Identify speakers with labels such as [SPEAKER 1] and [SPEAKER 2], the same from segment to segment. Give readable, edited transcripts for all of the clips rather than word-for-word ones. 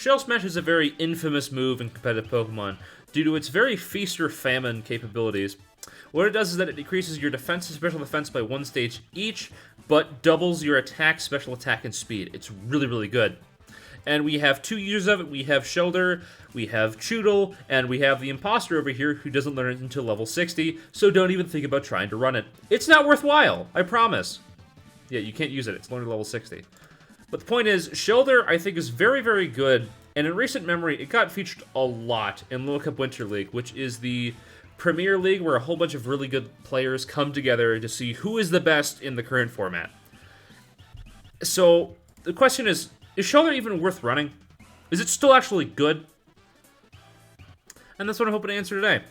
[SPEAKER 1] Shell Smash is a very infamous move in competitive Pokemon due to its very feast or famine capabilities. What it does is that it decreases your defense and special defense by 1 stage each, but doubles your attack, special attack, and speed. It's really, really good. And we have 2 users of it. We have Shelder, we have Choodle, and we have the Imposter over here who doesn't learn it until level 60, so don't even think about trying to run it. It's not worthwhile, I promise. Yeah, you can't use it. It's learned at level 60. But the point is, Shelder, I think, is very, very good, and in recent memory, it got featured a lot in Little Cup Winter League, which is the premier league where a whole bunch of really good players come together to see who is the best in the current format. So, the question is Shelder even worth running? Is it still actually good? And that's what I'm hoping to answer today.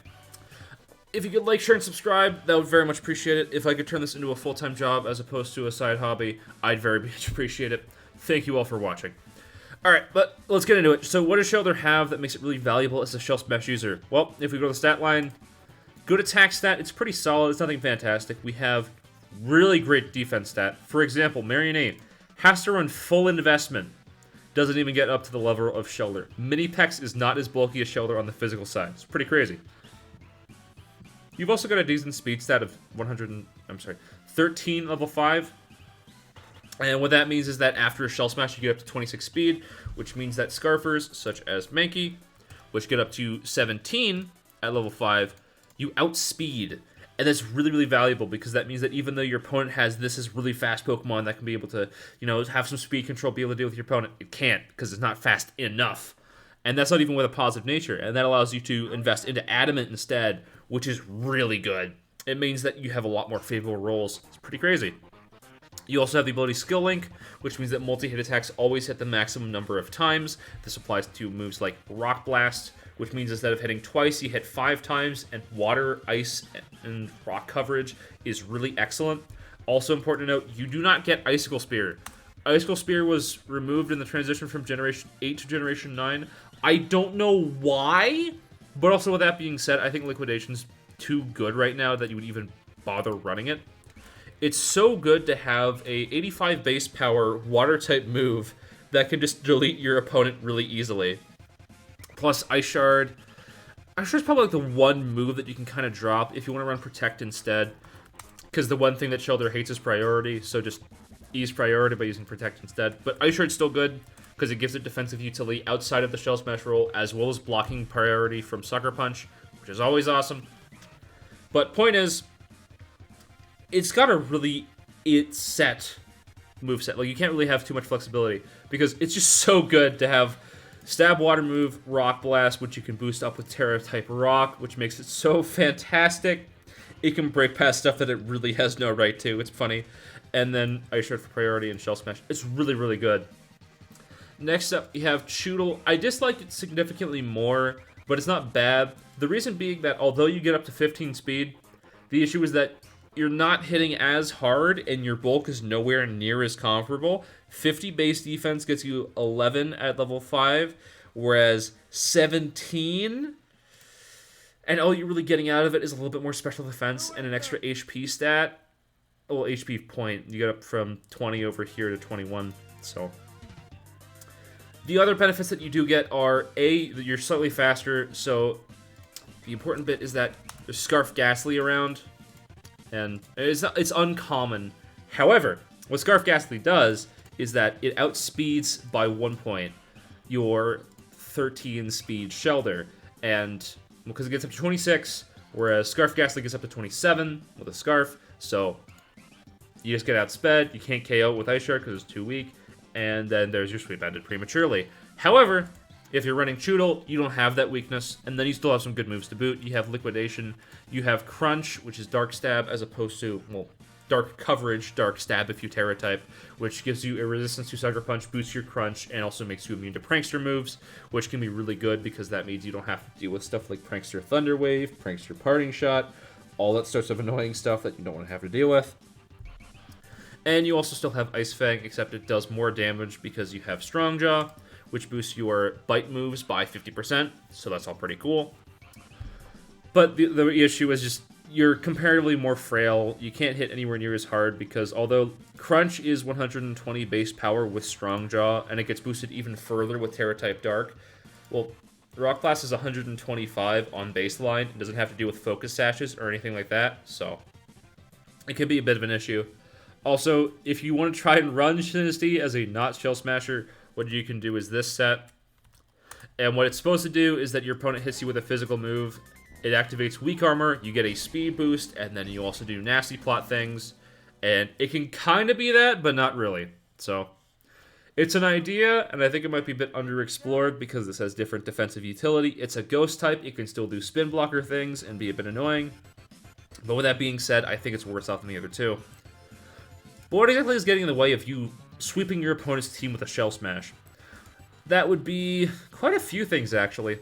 [SPEAKER 1] If you could like, share, and subscribe, that would very much appreciate it. If I could turn this into a full-time job as opposed to a side hobby, I'd very much appreciate it. Thank you all for watching. Alright, but let's get into it. So what does Shelder have that makes it really valuable as a Shell Smash user? Well, if we go to the stat line, good attack stat, it's pretty solid, it's nothing fantastic. We have really great defense stat. For example, Marionate has to run full investment. Doesn't even get up to the level of Shelder. Mini-Pex is not as bulky as Shelder on the physical side. It's pretty crazy. You've also got a decent speed stat of 13 level 5. And what that means is that after a Shell Smash, you get up to 26 speed, which means that Scarfers, such as Mankey, which get up to 17 at level 5, you outspeed. And that's really, really valuable because that means that even though your opponent has this really fast Pokemon that can be able to, have some speed control, be able to deal with your opponent, it can't because it's not fast enough. And that's not even with a positive nature. And that allows you to invest into Adamant instead, which is really good. It means that you have a lot more favorable rolls. It's pretty crazy. You also have the ability Skill Link, which means that multi-hit attacks always hit the maximum number of times. This applies to moves like Rock Blast, which means instead of hitting twice, you hit 5 times, and Water, Ice, and Rock coverage is really excellent. Also important to note, you do not get Icicle Spear. Icicle Spear was removed in the transition from Generation 8 to Generation 9. I don't know why, but also with that being said, I think Liquidation's too good right now that you would even bother running it. It's so good to have a 85 base power water-type move that can just delete your opponent really easily. Plus, Ice Shard. Ice Shard's probably like the one move that you can kind of drop if you want to run Protect instead. Because the one thing that Shelder hates is priority, so just ease priority by using Protect instead. But Ice Shard's still good, because it gives it defensive utility outside of the Shell Smash roll, as well as blocking priority from Sucker Punch, which is always awesome. But point is, it's got a really set moveset. Like, you can't really have too much flexibility, because it's just so good to have Stab Water move, Rock Blast, which you can boost up with Terra-type Rock, which makes it so fantastic. It can break past stuff that it really has no right to. It's funny. And then Ice Shard for priority and Shell Smash. It's really, really good. Next up, you have Choodle. I dislike it significantly more, but it's not bad. The reason being that although you get up to 15 speed, the issue is that you're not hitting as hard and your bulk is nowhere near as comparable. 50 base defense gets you 11 at level 5, whereas 17... and all you're really getting out of it is a little bit more special defense and an extra HP stat. Well, HP point. You get up from 20 over here to 21, so... The other benefits that you do get are, A, that you're slightly faster, so the important bit is that there's Scarf Gastly around, and it's uncommon. However, what Scarf Gastly does is that it outspeeds by 1 point your 13 speed Shelder, and because it gets up to 26, whereas Scarf Gastly gets up to 27 with a Scarf, so you just get outsped, you can't KO with Ice Shard because it's too weak, and then there's your Sweep Ended prematurely. However, if you're running Choodle, you don't have that weakness, and then you still have some good moves to boot. You have Liquidation, you have Crunch, which is Dark Stab, as opposed to, well, Dark Coverage, Dark Stab if you Terra type, which gives you a resistance to Sucker Punch, boosts your Crunch, and also makes you immune to Prankster moves, which can be really good because that means you don't have to deal with stuff like Prankster Thunder Wave, Prankster Parting Shot, all that sorts of annoying stuff that you don't want to have to deal with. And you also still have Ice Fang, except it does more damage because you have Strong Jaw, which boosts your bite moves by 50%, so that's all pretty cool. But the issue is just you're comparatively more frail. You can't hit anywhere near as hard because although Crunch is 120 base power with Strong Jaw, and it gets boosted even further with Terra-type Dark, well, Rock Blast is 125 on baseline. It doesn't have to do with focus sashes or anything like that, so it can be a bit of an issue. Also, if you want to try and run Dynasty as a not Shell Smasher, what you can do is this set. And what it's supposed to do is that your opponent hits you with a physical move. It activates weak armor, you get a speed boost, and then you also do nasty plot things. And it can kind of be that, but not really. So, it's an idea, and I think it might be a bit underexplored because this has different defensive utility. It's a ghost type, it can still do spin blocker things and be a bit annoying. But with that being said, I think it's worse off than the other two. But what exactly is getting in the way of you sweeping your opponent's team with a Shell Smash? That would be quite a few things, actually.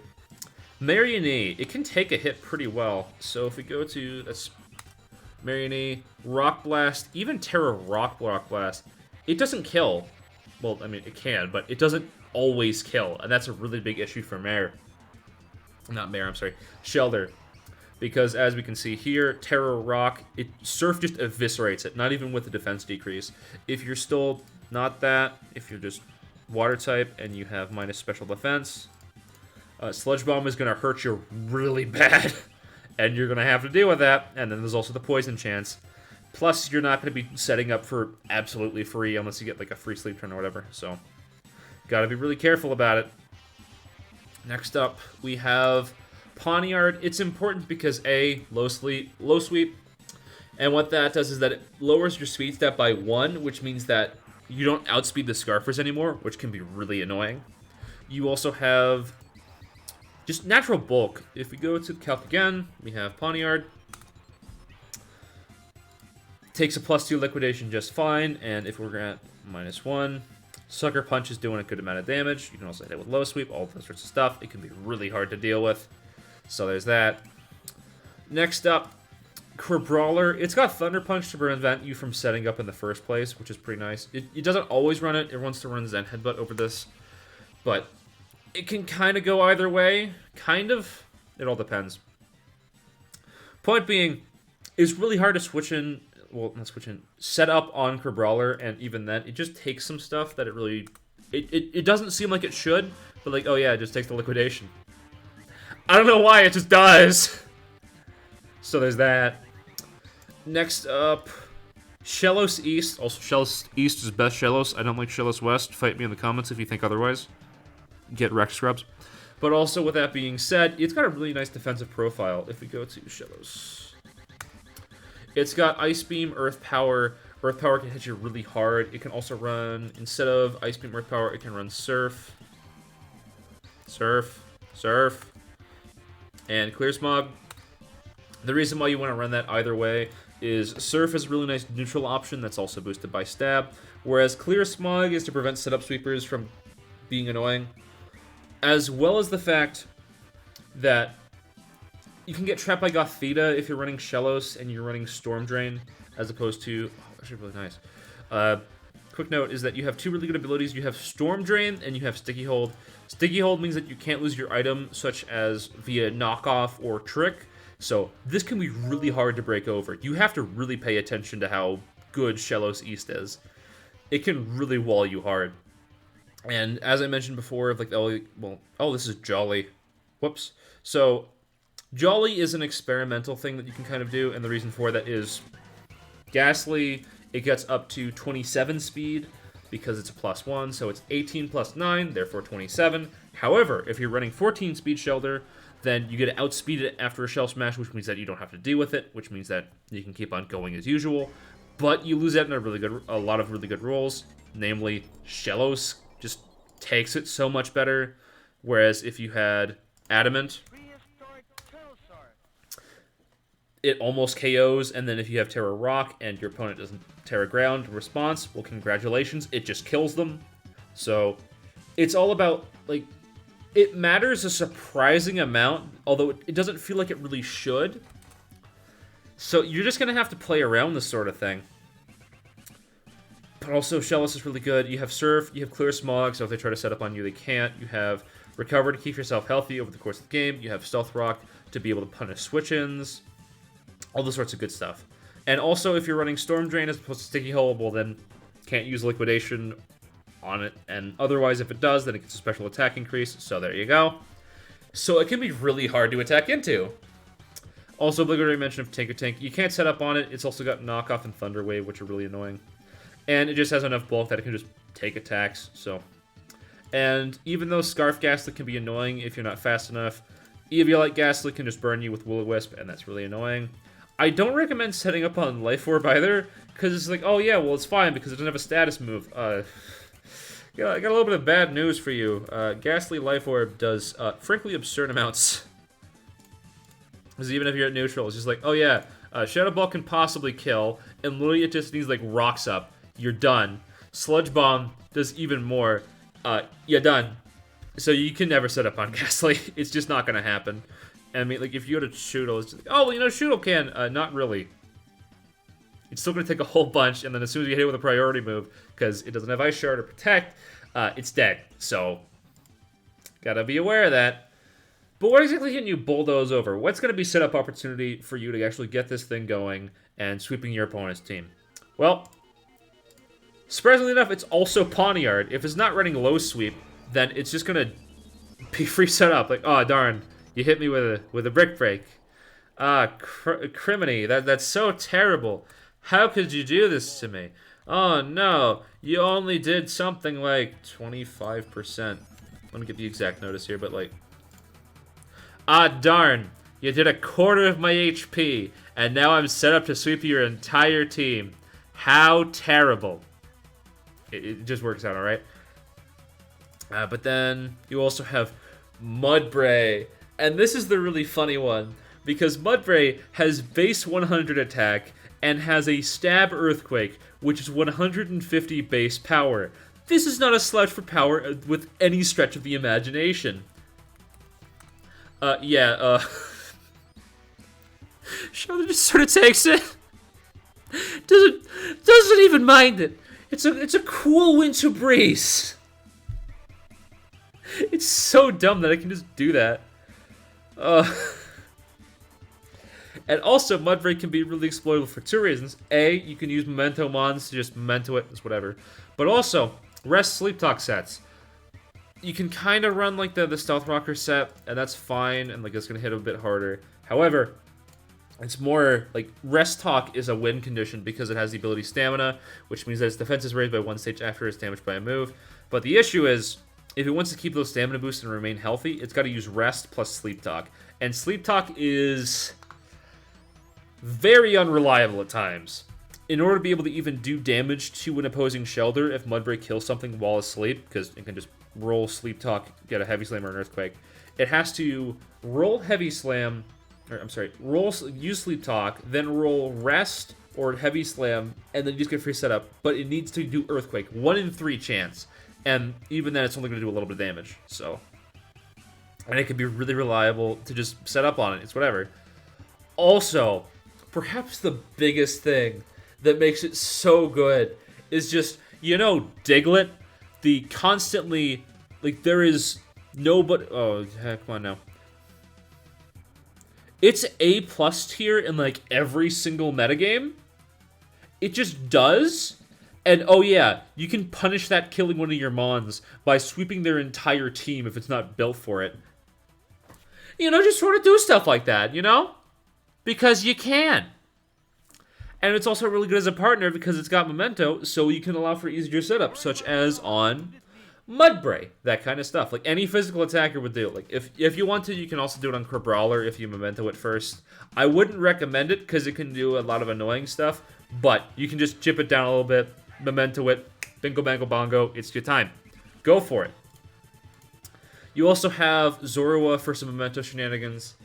[SPEAKER 1] Marionette, it can take a hit pretty well. So if we go to, that's Marionette, Rock Blast, even Terra Rock Blast, it doesn't kill. Well, I mean, it can, but it doesn't always kill. And that's a really big issue for Shelder. Because as we can see here, Terra Rock, Surf just eviscerates it, not even with the defense decrease. If you're still not that, if you're just water type and you have minus special defense, Sludge Bomb is going to hurt you really bad, and you're going to have to deal with that. And then there's also the poison chance. Plus, you're not going to be setting up for absolutely free unless you get like a free sleep turn or whatever. So, got to be really careful about it. Next up, we have Poniard. It's important because A, low sweep, and what that does is that it lowers your speed step by 1, which means that you don't outspeed the Scarfers anymore, which can be really annoying. You also have just natural bulk. If we go to the calc again, we have Poniard. Takes a +2 liquidation just fine, and if we're at -1, Sucker Punch is doing a good amount of damage. You can also hit it with low sweep, all those sorts of stuff. It can be really hard to deal with. So there's that. Next up, Brawler. It's got Thunder Punch to prevent you from setting up in the first place, which is pretty nice. It doesn't always run it. It wants to run Zen Headbutt over this. But it can kind of go either way. Kind of. It all depends. Point being, it's really hard to switch in. Well, not switch in. Set up on Brawler, and even then, it just takes some stuff that it really. It doesn't seem like it should, but like, oh yeah, it just takes the liquidation. I don't know why, it just does. So there's that. Next up, Shellos East. Also, Shellos East is best Shellos. I don't like Shellos West. Fight me in the comments if you think otherwise. Get wrecked, scrubs. But also, with that being said, it's got a really nice defensive profile. If we go to Shellos, it's got Ice Beam, Earth Power. Earth Power can hit you really hard. It can also run, instead of Ice Beam, Earth Power, it can run Surf. Surf. And Clear Smog. The reason why you want to run that either way is Surf is a really nice neutral option that's also boosted by Stab, whereas Clear Smog is to prevent setup sweepers from being annoying, as well as the fact that you can get trapped by Gothita if you're running Shellos and you're running Storm Drain, as opposed to... Oh, actually really nice. Quick note is that you have two really good abilities. You have Storm Drain and you have Sticky Hold. Sticky Hold means that you can't lose your item, such as via knockoff or trick. So this can be really hard to break over. You have to really pay attention to how good Shellos East is. It can really wall you hard. And as I mentioned before, like, oh, this is Jolly. Whoops. So Jolly is an experimental thing that you can kind of do, and the reason for that is Gastly, it gets up to 27 speed because it's a +1, so it's 18 + 9, therefore 27. However, if you're running 14 speed Shelter, then you get to outspeed it after a Shell Smash, which means that you don't have to deal with it, which means that you can keep on going as usual. But you lose that in a lot of really good rolls, namely Shellos just takes it so much better, whereas if you had Adamant, it almost KOs, and then if you have Terra Rock and your opponent doesn't Terra Ground in response, well, congratulations, it just kills them. So it's all about, like, it matters a surprising amount, although it doesn't feel like it really should. So you're just going to have to play around this sort of thing. But also, Shellos is really good. You have Surf, you have Clear Smog, so if they try to set up on you, they can't. You have Recover to keep yourself healthy over the course of the game. You have Stealth Rock to be able to punish switch-ins. all those sorts of good stuff. And also, if you're running Storm Drain as opposed to Sticky Hole, well then, can't use Liquidation on it. And otherwise, if it does, then it gets a special attack increase. So there you go. So it can be really hard to attack into. Also, obligatory mention of Tinker Tank. You can't set up on it. It's also got Knockoff and Thunder Wave, which are really annoying. And it just has enough bulk that it can just take attacks, so... And even though Scarf Gastly can be annoying if you're not fast enough, Eviolite Gastly can just burn you with Will-O-Wisp, and that's really annoying. I don't recommend setting up on Life Orb either, because it's like, oh yeah, well it's fine because it doesn't have a status move. I got a little bit of bad news for you. Gastly Life Orb does, frankly, absurd amounts. Because even if you're at neutral, it's just like, oh yeah, Shadow Ball can possibly kill, and literally it just needs like rocks up. You're done. Sludge Bomb does even more. You're done. So you can never set up on Gastly. It's just not gonna happen. I mean, like if you go to Shoodle, it's just like, oh, well, you know, Shoodle can. Not really. It's still gonna take a whole bunch, and then as soon as you hit it with a priority move, because it doesn't have Ice Shard or Protect, it's dead. So gotta be aware of that. But what exactly can you bulldoze over? What's going to be set-up opportunity for you to actually get this thing going and sweeping your opponent's team? Well, surprisingly enough, it's also Pawniard. If it's not running low sweep, then it's just going to be free set-up. Like, oh, darn, you hit me with a Brick Break. Criminy, that's so terrible. How could you do this to me? Oh, no, you only did something like 25%. Let me get the exact notice here, but like... Ah, darn. You did a quarter of my HP, and now I'm set up to sweep your entire team. How terrible. It just works out, alright? But then you also have Mudbray. And this is the really funny one, because Mudbray has base 100 attack and has a Stab Earthquake, which is 150 base power. This is not a slouch for power with any stretch of the imagination. Charlotte just sort of takes it. Doesn't even mind it. It's a cool winter breeze. It's so dumb that I can just do that. And also, Mudbray can be really exploitable for two reasons. A, you can use Memento Mons to just Memento it, it's whatever. But also, Rest Sleep Talk sets. You can kind of run like the Stealth Rocker set, and that's fine, and like it's gonna hit a bit harder. However, it's more like Rest Talk is a win condition because it has the ability Stamina, which means that its defense is raised by one stage after it's damaged by a move. But the issue is, if it wants to keep those stamina boosts and remain healthy, it's got to use Rest plus Sleep Talk, and Sleep Talk is very unreliable at times. In order to be able to even do damage to an opposing shelter, if Mudbray kills something while asleep, because it can just roll Sleep Talk, get a Heavy Slam or an Earthquake, it has to roll Heavy Slam, or I'm sorry, use Sleep Talk, then roll Rest or Heavy Slam, and then you just get free setup, but it needs to do Earthquake, 1 in 3 chance, and even then it's only going to do a little bit of damage, so. And it can be really reliable to just set up on it, it's whatever. Also, perhaps the biggest thing that makes it so good is just, you know, Diglett? The constantly, like, there is nobody, oh, heck, come on now. It's A+ tier in, like, every single metagame. It just does. And, oh yeah, you can punish that killing one of your Mons by sweeping their entire team if it's not built for it. You know, just sort of do stuff like that, you know? Because you can. And it's also really good as a partner because it's got Memento, so you can allow for easier setups, such as on Mudbray, that kind of stuff. Like, any physical attacker would do it. Like, if you want to, you can also do it on Brawler if you Memento it first. I wouldn't recommend it because it can do a lot of annoying stuff, but you can just chip it down a little bit, Memento it, bingo bango bongo, it's your time. Go for it. You also have Zorua for some Memento shenanigans.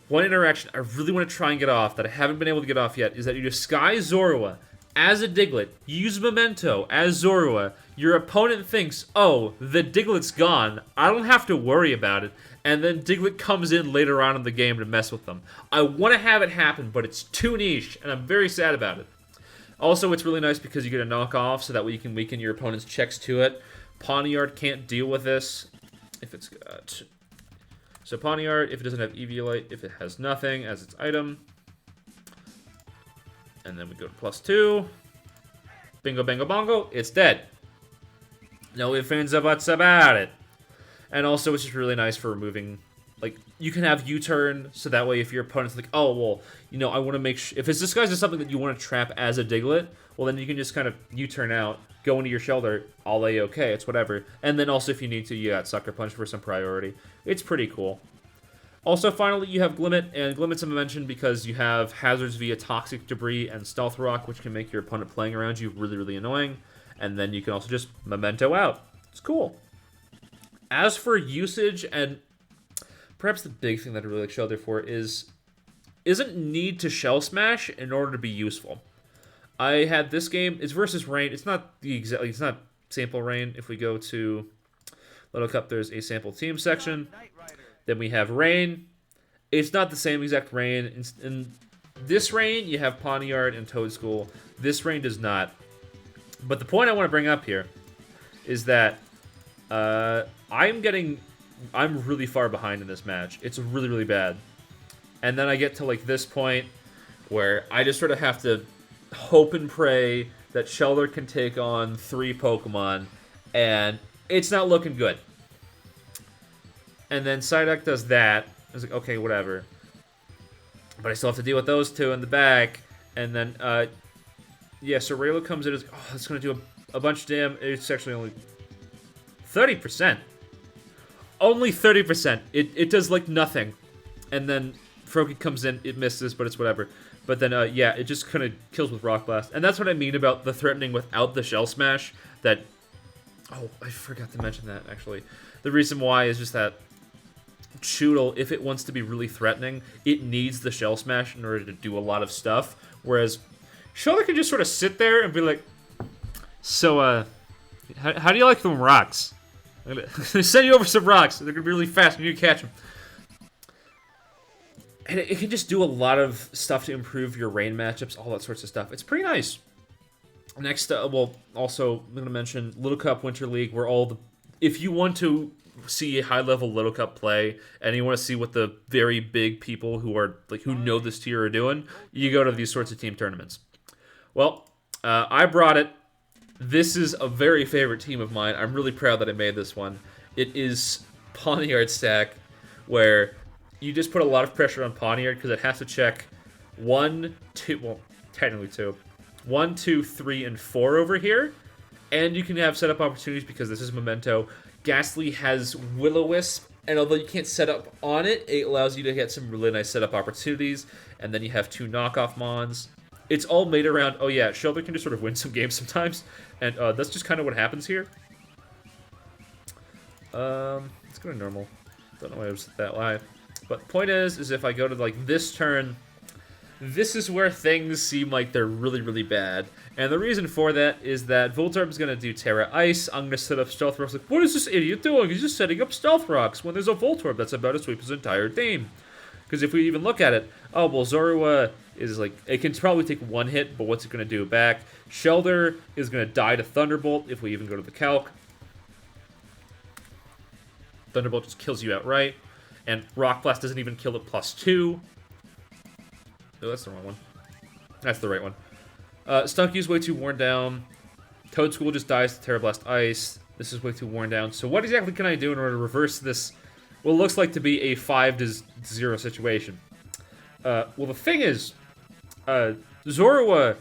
[SPEAKER 1] One interaction I really want to try and get off that I haven't been able to get off yet is that you disguise Zorua as a Diglett, use Memento as Zorua, your opponent thinks, oh, the Diglett's gone, I don't have to worry about it, and then Diglett comes in later on in the game to mess with them. I want to have it happen, but it's too niche, and I'm very sad about it. Also, it's really nice because you get a knockoff, so that way you can weaken your opponent's checks to it. Pawniard can't deal with this if it's got... So Pawniard, if it doesn't have Eviolite, if it has nothing as its item. And then we go to +2. Bingo, bango, bongo. It's dead. No ifs, ands, or buts about it. And also, it's just really nice for removing... Like, you can have U-turn, so that way if your opponent's like, oh, well, you know, I want to make sure... If it's disguised as something that you want to trap as a Diglett, well, then you can just kind of U-turn out, go into your shelter, all A-okay, it's whatever. And then also, if you need to, you got Sucker Punch for some priority. It's pretty cool. Also, finally, you have Glimmet, and Glimmet's a mention because you have hazards via Toxic Debris and Stealth Rock, which can make your opponent playing around you really, really annoying. And then you can also just Memento out. It's cool. As for usage, and perhaps the big thing that I really like Shelter for isn't need to Shell Smash in order to be useful. I had this game, it's versus Rain. It's not the exact, it's not sample Rain. If we go to Little Cup, there's a sample team section. Then we have Rain. It's not the same exact Rain. In this Rain, you have Pawniard and Toedscool. This Rain does not. But the point I want to bring up here is that I'm really far behind in this match. It's really, really bad. And then I get to like this point where I just sort of have to hope and pray that Shelter can take on 3 Pokemon, and it's not looking good. And then Psyduck does that. I was like, okay, whatever. But I still have to deal with those 2 in the back. And then, yeah, so Raylo comes in and is like, oh, it's going to do a bunch of damage. It's actually only 30%. Only 30%. It does, like, nothing. And then Froakie comes in, it misses, but it's whatever. But then, yeah, it just kind of kills with Rock Blast. And that's what I mean about the threatening without the Shell Smash. That... Oh, I forgot to mention that, actually. The reason why is just that Choodle, if it wants to be really threatening, it needs the Shell Smash in order to do a lot of stuff. Whereas Shelter can just sort of sit there and be like, so, how do you like them rocks? I'm going to send you over some rocks. They're going to be really fast and you can catch them. And it can just do a lot of stuff to improve your Rain matchups, all that sorts of stuff. It's pretty nice. Next, well, also, I'm going to mention Little Cup Winter League, where all the... If you want to see a high-level Little Cup play, and you want to see what the very big people who are, like, who know this tier are doing, you go to these sorts of team tournaments. Well, I brought it. This is a very favorite team of mine. I'm really proud that I made this one. It is Pawniard Stack, where you just put a lot of pressure on Pawniard because it has to check 1, 2, well, technically 2. 1, 2, 3, and 4 over here. And you can have setup opportunities because this is Memento. Gastly has Will-O-Wisp, and although you can't set up on it, it allows you to get some really nice setup opportunities. And then you have 2 knockoff Mons. It's all made around, oh yeah, Shelter can just sort of win some games sometimes. And that's just kind of what happens here. Let's go to normal. Don't know why it was that high. But the point is if I go to like this turn, this is where things seem like they're really, really bad. And the reason for that is that Voltorb's going to do Terra Ice. I'm going to set up Stealth Rocks. Like, what is this idiot doing? He's just setting up Stealth Rocks when there's a Voltorb that's about to sweep his entire team. Because if we even look at it, oh, well, Zorua is like, it can probably take 1 hit, but what's it going to do back? Shelter is going to die to Thunderbolt if we even go to the calc. Thunderbolt just kills you outright. And Rock Blast doesn't even kill it +2. Oh, that's the wrong one. That's the right one. Stunky's way too worn down. Toedscool just dies to Terra Blast Ice. This is way too worn down. So what exactly can I do in order to reverse this, what looks like to be a 5-0 situation? Well, the thing is, Zorua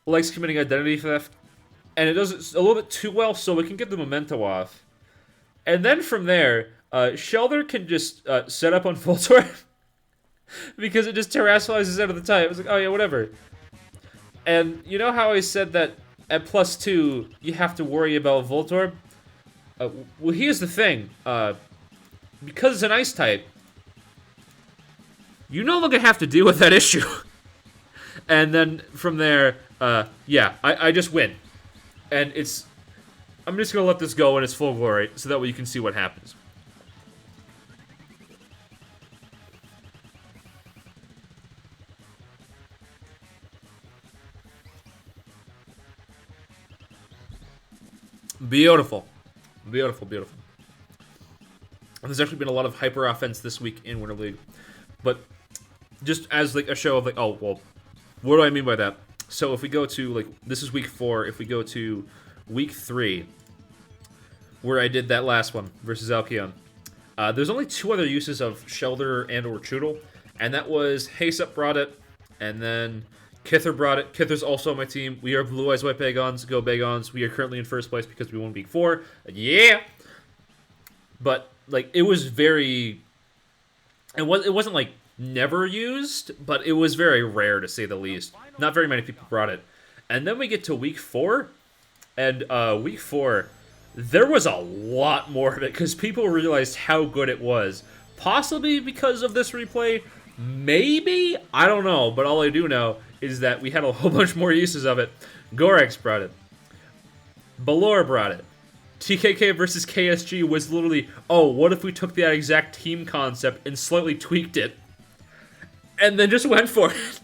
[SPEAKER 1] likes committing identity theft, and it does it a little bit too well, so we can get the Memento off. And then from there, Shelter can just set up on Voltorb because it just terrestrializes out of the type. I was like, oh yeah, whatever. And you know how I said that at +2 you have to worry about Voltorb? Well, here's the thing. Because it's an ice type, you no longer have to deal with that issue. And then from there, yeah, I just win. And it's... I'm just going to let this go in its full glory so that way you can see what happens. Beautiful. Beautiful, beautiful. There's actually been a lot of hyper offense this week in Winter League. But just as like a show of like, oh, well, what do I mean by that? So if we go to, like, this is week 4. If we go to week 3, where I did that last one versus Alkion, there's only 2 other uses of Shelder and or Choodle, and that was Haste brought it, and then Kither brought it. Kither's also on my team. We are Blue Eyes White Bagons. Go Bagons. We are currently in first place because we won week 4. Yeah! But, like, it was very... It wasn't, like, never used, but it was very rare, to say the least. Not very many people brought it. And then we get to week 4, and week 4, there was a lot more of it, because people realized how good it was. Possibly because of this replay, maybe? I don't know, but all I do know is that we had a whole bunch more uses of it. Gorex brought it. Balor brought it. TKK versus KSG was literally, oh, what if we took that exact team concept and slightly tweaked it? And then just went for it.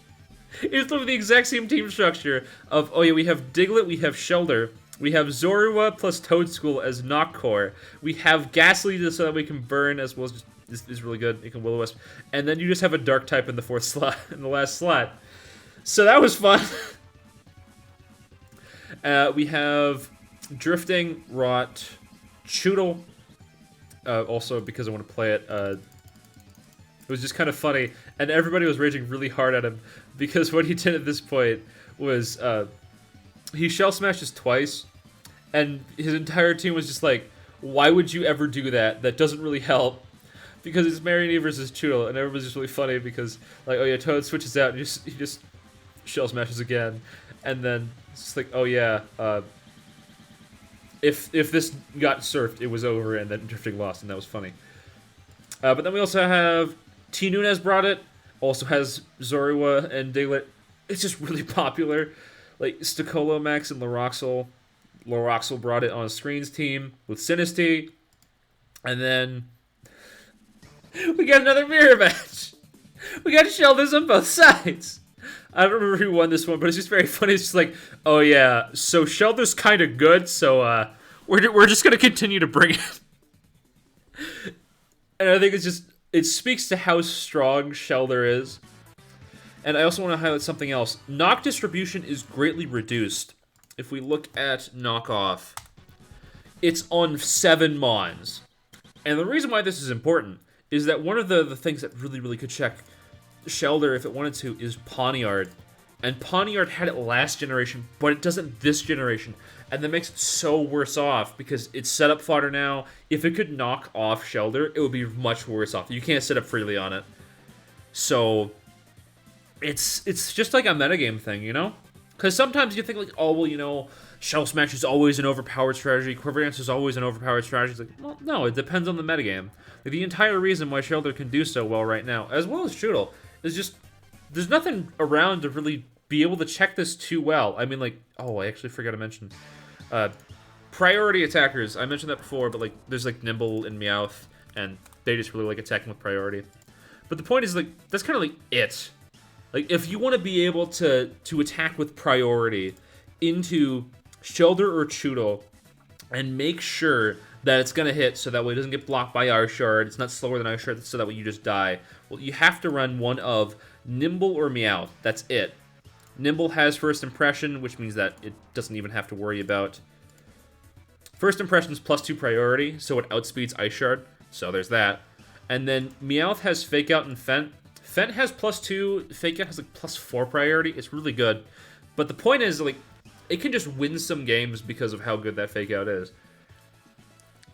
[SPEAKER 1] It's literally the exact same team structure of, oh yeah, we have Diglett, we have Shelder, we have Zorua plus Toedscool as Knock Core, we have Gastly just so that we can burn as well as just, this is really good, you can Will-O-Wisp, and then you just have a Dark type in the 4th slot, in the last slot. So that was fun. We have Drifting, Rot, Choodle, also because I want to play it. It was just kind of funny, and everybody was raging really hard at him, because what he did at this point was, he Shell Smashes twice, and his entire team was just like, why would you ever do that? That doesn't really help. Because it's Marionette versus Choodle, and everybody's just really funny because, like, oh yeah, Toad switches out, and he just Shell Smashes again, and then it's just like, oh yeah, if this got surfed, it was over, and then Drifting lost, and that was funny. But then we also have T. Nunez brought it, also has Zorua and Diglett. It's just really popular. Like, Stakolo Max and Loroxel. Loroxel brought it on a Screens team with Sinisty, and then we got another mirror match. We got Shelders on both sides. I don't remember who won this one, but it's just very funny. It's just like, oh yeah, so Shelder's kind of good, so we're just gonna continue to bring it. And I think it speaks to how strong Shelder is. And I also want to highlight something else. Knock distribution is greatly reduced. If we look at Knockoff, it's on 7 Mons. And the reason why this is important is that one of the things that really could check Shelder, if it wanted to, is Pawniard. And Pawniard had it last generation, but it doesn't this generation. And that makes it so worse off, because it's set up fodder now. If it could knock off Shelder, it would be much worse off. You can't set up freely on it. So, it's just like a metagame thing, you know? Because sometimes you think, like, oh, well, you know, Shell Smash is always an overpowered strategy, Quiver Dance is always an overpowered strategy. It's like, well, no, it depends on the metagame. Like, the entire reason why Shelder can do so well right now, as well as Choodle, is just, there's nothing around to really be able to check this too well. I mean, like, oh, I actually forgot to mention. Priority attackers, I mentioned that before, but, like, there's, like, Nimble and Meowth, and they just really like attacking with priority. But the point is, like, that's kind of, like, it. Like, if you want to be able to attack with priority into Shelder or Choodle, and make sure that it's going to hit so that way it doesn't get blocked by Ice Shard, it's not slower than Ice Shard, so that way you just die, well, you have to run one of Nimble or Meowth. That's it. Nimble has First Impression, which means that it doesn't even have to worry about First Impression's +2 priority, so it outspeeds Ice Shard, so there's that. And then Meowth has Fake Out and Fent. Fent has +2, Fake Out has like +4 priority. It's really good. But the point is, like, it can just win some games because of how good that Fake Out is.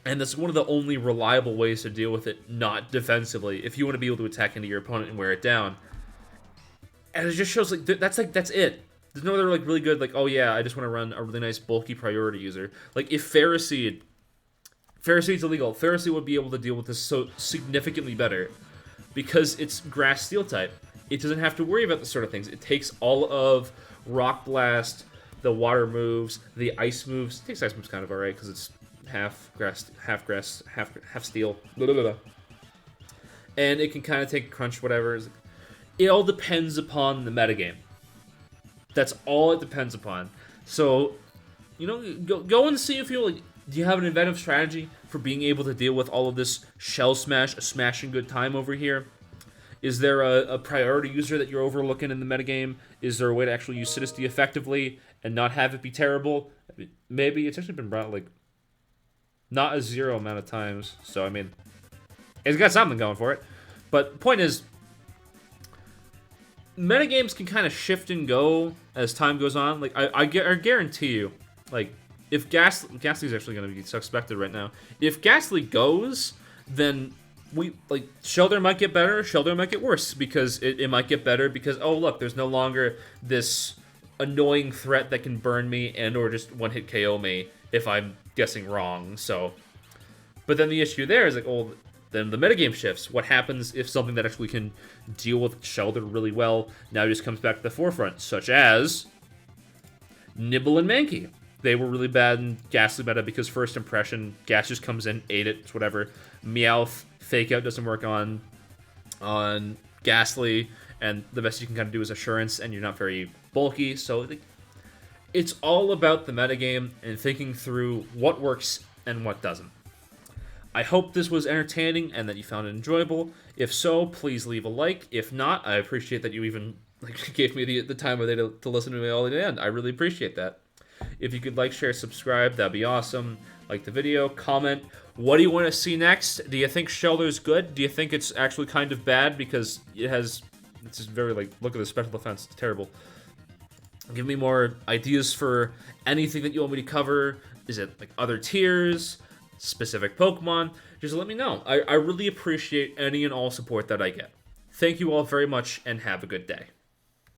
[SPEAKER 1] And that's one of the only reliable ways to deal with it, not defensively, if you want to be able to attack into your opponent and wear it down. And it just shows, like, that's it. There's no other, like, really good, like, oh yeah, I just want to run a really nice bulky priority user. Like, if Ferroseed's illegal, Ferroseed would be able to deal with this so significantly better. Because it's Grass Steel type. It doesn't have to worry about this sort of things. It takes all of Rock Blast, the water moves, the ice moves. It takes ice moves kind of alright, because it's half steel. Blah, blah, blah. And it can kind of take crunch, whatever. It all depends upon the metagame. That's all it depends upon. So, you know, go and see if you like. Do you have an inventive strategy for being able to deal with all of this Shell Smash, a smashing good time over here? Is there a priority user that you're overlooking in the metagame? Is there a way to actually use Sidesty effectively and not have it be terrible? Maybe. It's actually been brought, like, not a zero amount of times. So, I mean, it's got something going for it. But the point is, metagames can kind of shift and go as time goes on. Like, I guarantee you, like, if Gastly's actually going to be suspected right now. If Gastly goes, then Shelter might get better, Shelter might get worse, because it might get better because, oh, look, there's no longer this annoying threat that can burn me and or just one-hit KO me if I'm guessing wrong, so. But then the issue there is, like, oh, then the metagame shifts. What happens if something that actually can deal with Shelter really well now just comes back to the forefront, such as Nibble and Mankey. They were really bad in Gastly meta because first impression, Gas just comes in, ate it, it's whatever. Meowth, Fake Out doesn't work on Gastly, and the best you can kind of do is Assurance, and you're not very bulky, so it's all about the metagame and thinking through what works and what doesn't. I hope this was entertaining and that you found it enjoyable. If so, please leave a like. If not, I appreciate that you even gave me the time of day to listen to me all the way to the end. I really appreciate that. If you could like, share, subscribe, that'd be awesome. Like the video, comment. What do you want to see next? Do you think Shelter's good? Do you think it's actually kind of bad because it's just very, like, look at the special defense, it's terrible. Give me more ideas for anything that you want me to cover. Is it, like, other tiers, specific Pokemon? Just let me know. I really appreciate any and all support that I get. Thank you all very much, and have a good day.